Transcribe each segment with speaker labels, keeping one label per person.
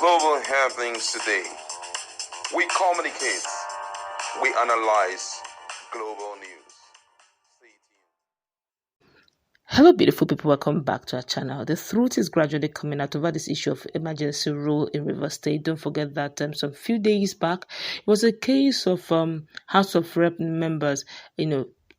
Speaker 1: Global happenings today. We communicate. We analyze global news. Stay tuned.
Speaker 2: Hello, beautiful people. Welcome back to our channel. The truth is gradually coming out over this issue of emergency rule in Rivers State. Don't forget that some few days back, it was a case of House of Rep members,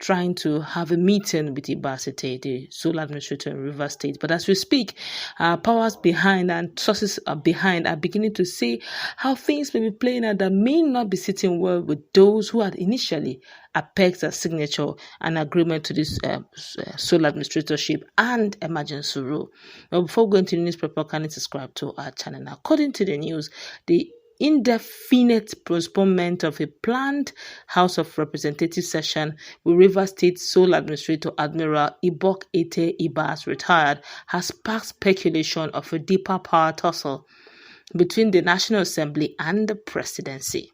Speaker 2: trying to have a meeting with Ibas, Ette, the sole administrator in Rivers State. But as we speak, powers behind and sources are behind are beginning to say how things may be playing out that may not be sitting well with those who had initially pegged a signature and agreement to this sole administratorship and emergency rule. Now, before going to the newspaper, can you subscribe to our channel? Now, according to the news, the indefinite postponement of a planned House of Representatives session with Rivers State sole administrator Admiral Ette Ibas retired has sparked speculation of a deeper power tussle between the National Assembly and the presidency.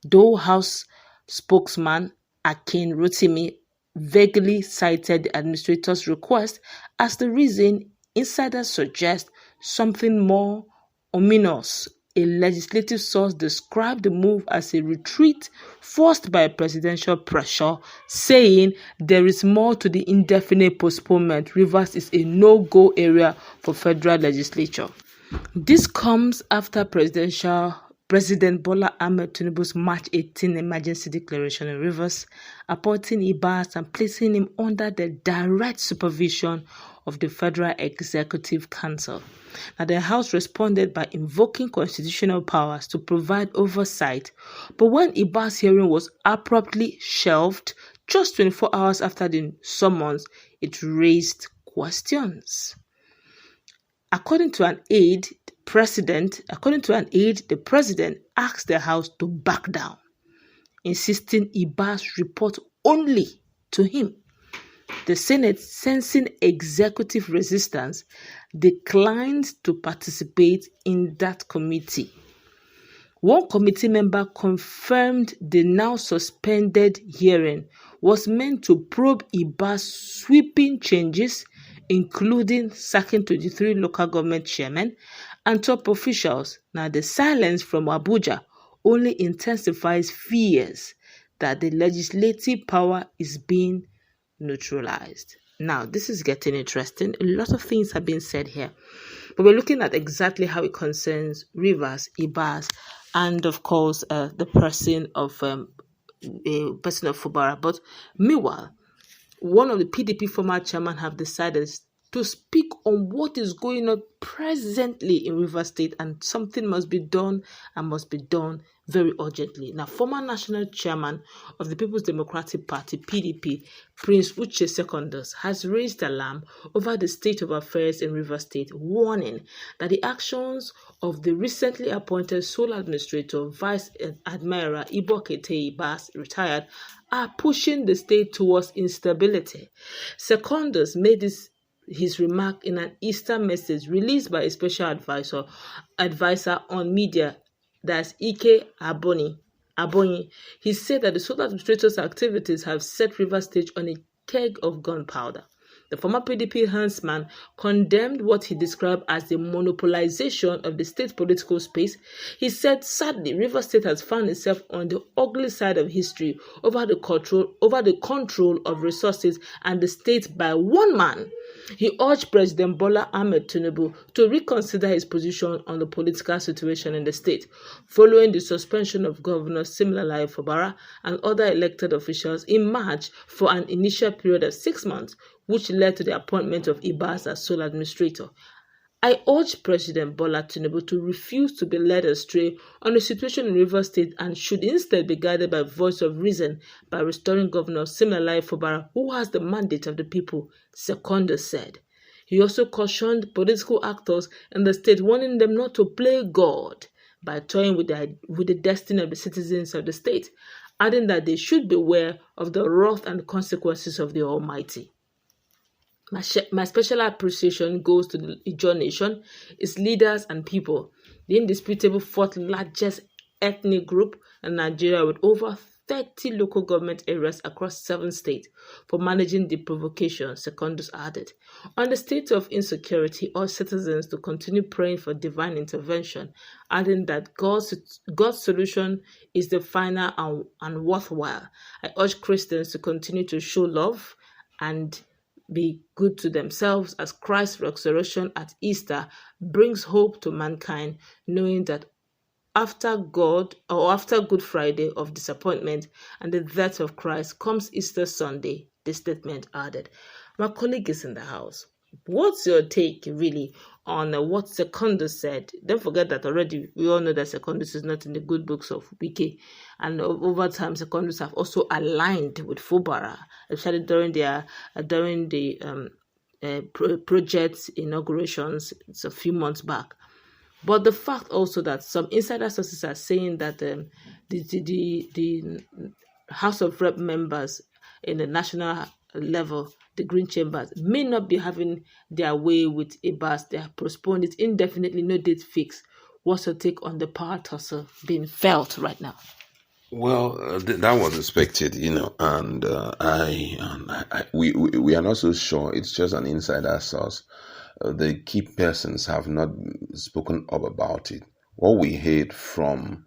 Speaker 2: Though House spokesman Akin Rotimi vaguely cited the administrator's request as the reason, insiders suggest something more ominous. A legislative source described the move as a retreat forced by presidential pressure, saying there is more to the indefinite postponement. Rivers is a no-go area for federal legislature. This comes after President Bola Ahmed Tinubu's March 18 emergency declaration in Rivers, appointing Ibas and placing him under the direct supervision of the Federal Executive Council. Now, the House responded by invoking constitutional powers to provide oversight, but when Ibas' hearing was abruptly shelved just 24 hours after the summons, it raised questions. According to an aide, the president asked the House to back down, insisting Ibas report only to him. The Senate, sensing executive resistance, declined to participate in that committee. One committee member confirmed the now suspended hearing was meant to probe Ibas' sweeping changes, including sacking 23 local government chairmen and top officials. Now, the silence from Abuja only intensifies fears that the legislative power is being neutralized. Now, this is getting interesting. A lot of things have been said here, but we're looking at exactly how it concerns Rivers, Ibas, and of course the person of Fubara. But meanwhile, one of the PDP former chairman have decided to speak on what is going on presently in Rivers State, and something must be done and must be done very urgently. Now, former national chairman of the People's Democratic Party, PDP, Prince Uche Secondus, has raised alarm over the state of affairs in Rivers State, warning that the actions of the recently appointed sole administrator, Vice Admiral Ette Ibas, retired, are pushing the state towards instability. Secondus made his remark in an Easter message released by a special advisor on media, that's Ike Abonyi. He said that the sole administrator's activities have set Rivers State on a keg of gunpowder. The former PDP huntsman condemned what he described as the monopolization of the state political space. He said, sadly, Rivers State has found itself on the ugly side of history over the control of resources and the state by one man. He urged President Bola Ahmed Tinubu to reconsider his position on the political situation in the state, following the suspension of Governor Siminalayi Fubara and other elected officials in March for an initial period of 6 months, which led to the appointment of Ibas as sole administrator. I urge President Bola Tinubu to refuse to be led astray on the situation in Rivers State and should instead be guided by voice of reason by restoring Governor Siminalayi Fubara, who has the mandate of the people, Secondus said. He also cautioned political actors in the state, warning them not to play God by toying with the destiny of the citizens of the state, adding that they should beware of the wrath and consequences of the Almighty. My special appreciation goes to the Ijaw Nation, its leaders and people, the indisputable fourth largest ethnic group in Nigeria with over 30 local government areas across 7 states for managing the provocation, Secondus added. On the state of insecurity, all citizens to continue praying for divine intervention, adding that God's solution is the final and worthwhile. I urge Christians to continue to show love and be good to themselves as Christ's resurrection at Easter brings hope to mankind, knowing that after Good Friday of disappointment and the death of Christ comes Easter Sunday, the statement added. My colleague is in the house. What's your take really on what Secondus said? Don't forget that already we all know that Secondus is not in the good books of Wiki, and over time Secondus have also aligned with Fubara, especially during the project inaugurations. It's a few months back. But the fact also that some insider sources are saying that the House of Rep members in the national level, the Green Chambers, may not be having their way with Ibas. They have postponed it indefinitely, no date fixed. What's your take on the power tussle being felt right now?
Speaker 3: Well, that was expected, and we are not so sure. It's just an insider source. The key persons have not spoken up about it. What we heard from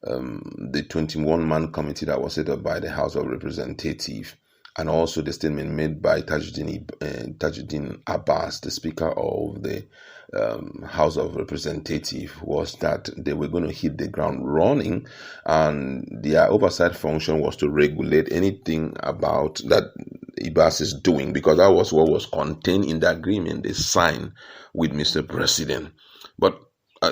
Speaker 3: the 21-man committee that was set up by the House of Representatives, and also the statement made by Tajuddin Abbas, the Speaker of the House of Representatives, was that they were going to hit the ground running, and their oversight function was to regulate anything about that Ibas is doing, because that was what was contained in the agreement they signed with Mr. President. But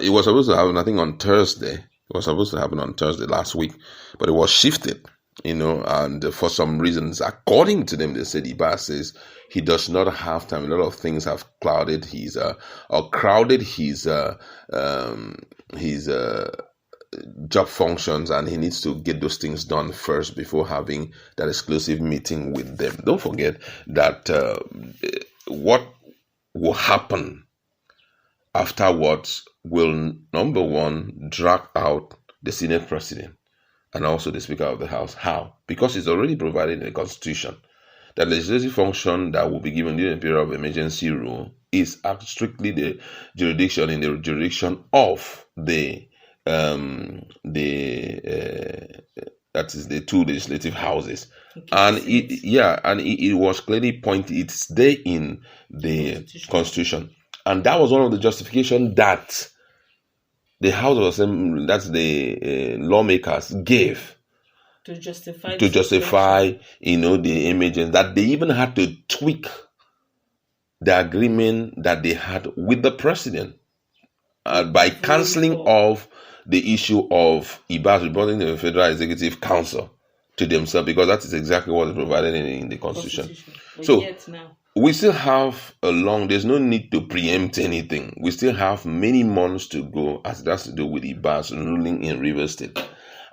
Speaker 3: it was supposed to happen, I think, on Thursday. It was supposed to happen on Thursday last week, but it was shifted. And for some reasons, according to them, they said Ibas says he does not have time. A lot of things have crowded his job functions, and he needs to get those things done first before having that exclusive meeting with them. Don't forget that what will happen afterwards will, number one, drag out the Senate President and also the Speaker of the House. How? Because it's already provided in the Constitution that legislative function that will be given during the period of emergency rule is strictly the jurisdiction of that is the two legislative houses. Okay, and it was clearly pointed, it's there in the Constitution. And that was one of the justifications that the House of Assembly, that's the lawmakers, gave to justify the emergency, that they even had to tweak the agreement that they had with the president by cancelling off the issue of Ibas reporting to the Federal Executive Council to themselves, because that is exactly what is provided in the Constitution. So we still have there's no need to preempt anything. We still have many months to go as it has to do with Ibas ruling in Rivers State.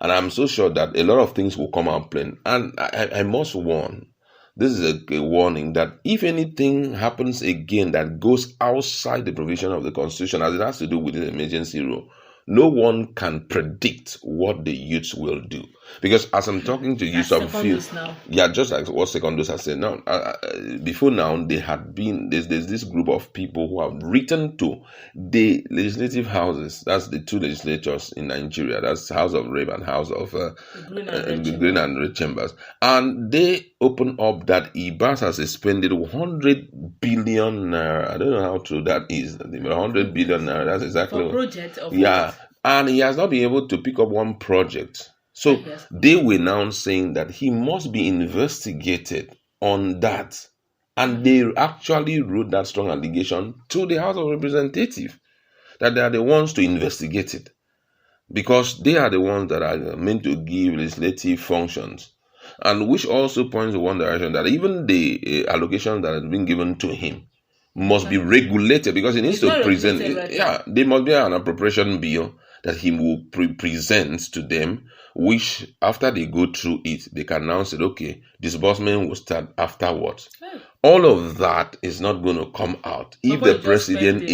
Speaker 3: And I'm so sure that a lot of things will come out plain. And I must warn, this is a warning, that if anything happens again that goes outside the provision of the Constitution as it has to do with the emergency rule, no one can predict what the youths will do. Because as I'm talking to you, some few, just like what Secondus has said now, before now, there's this group of people who have written to the legislative houses, that's the two legislatures in Nigeria, that's House of Rep and House of Green and Red Chambers, and they open up that Ibas has expended 100 billion naira. I don't know how true that is. 100 billion naira, that's exactly
Speaker 2: for project of
Speaker 3: and he has not been able to pick up one project. So they were now saying that he must be investigated on that. And they actually wrote that strong allegation to the House of Representatives that they are the ones to investigate it, because they are the ones that are meant to give legislative functions. And which also points to one direction, that even the allocation that has been given to him must be regulated, because he needs to present. There must be an appropriation bill that he will present to them, which after they go through it, they can now say, okay, disbursement will start afterwards. All of that is not going to come out if the president,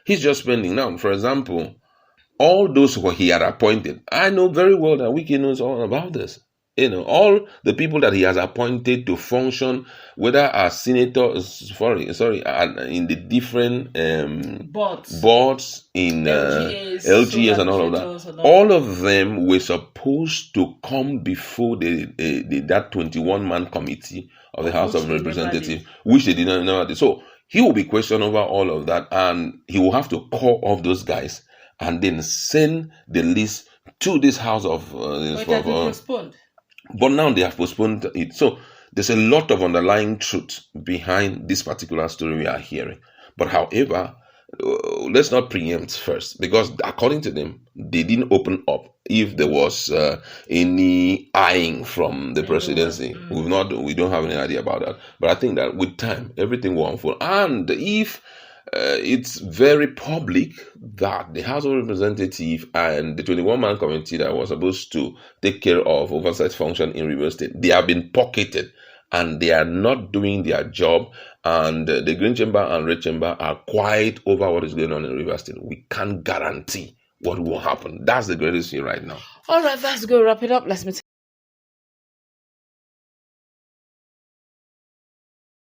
Speaker 3: he's just spending. Now, for example, all those who he had appointed, I know very well that Wiki knows all about this. All the people that he has appointed to function, whether as senators, in the different boards in LGS and all of that, all of them were supposed to come before that 21-man committee of the House of Representatives, which they did not know. So he will be questioned over all of that, and he will have to call off those guys and then send the list to this House of.
Speaker 2: Postponed.
Speaker 3: But now they have postponed it. So there's a lot of underlying truth behind this particular story we are hearing. But however, let's not preempt first, because according to them, they didn't open up if there was any eyeing from the presidency. We don't have any idea about that. But I think that with time, everything will unfold. And if it's very public that the House of Representatives and the 21-man committee that was supposed to take care of oversight function in Rivers State, they have been pocketed and they are not doing their job, and the Green Chamber and Red Chamber are quiet over what is going on in Rivers State. We can't guarantee what will happen. That's the greatest thing right now.
Speaker 2: All right, that's good. Wrap it up. Let's meet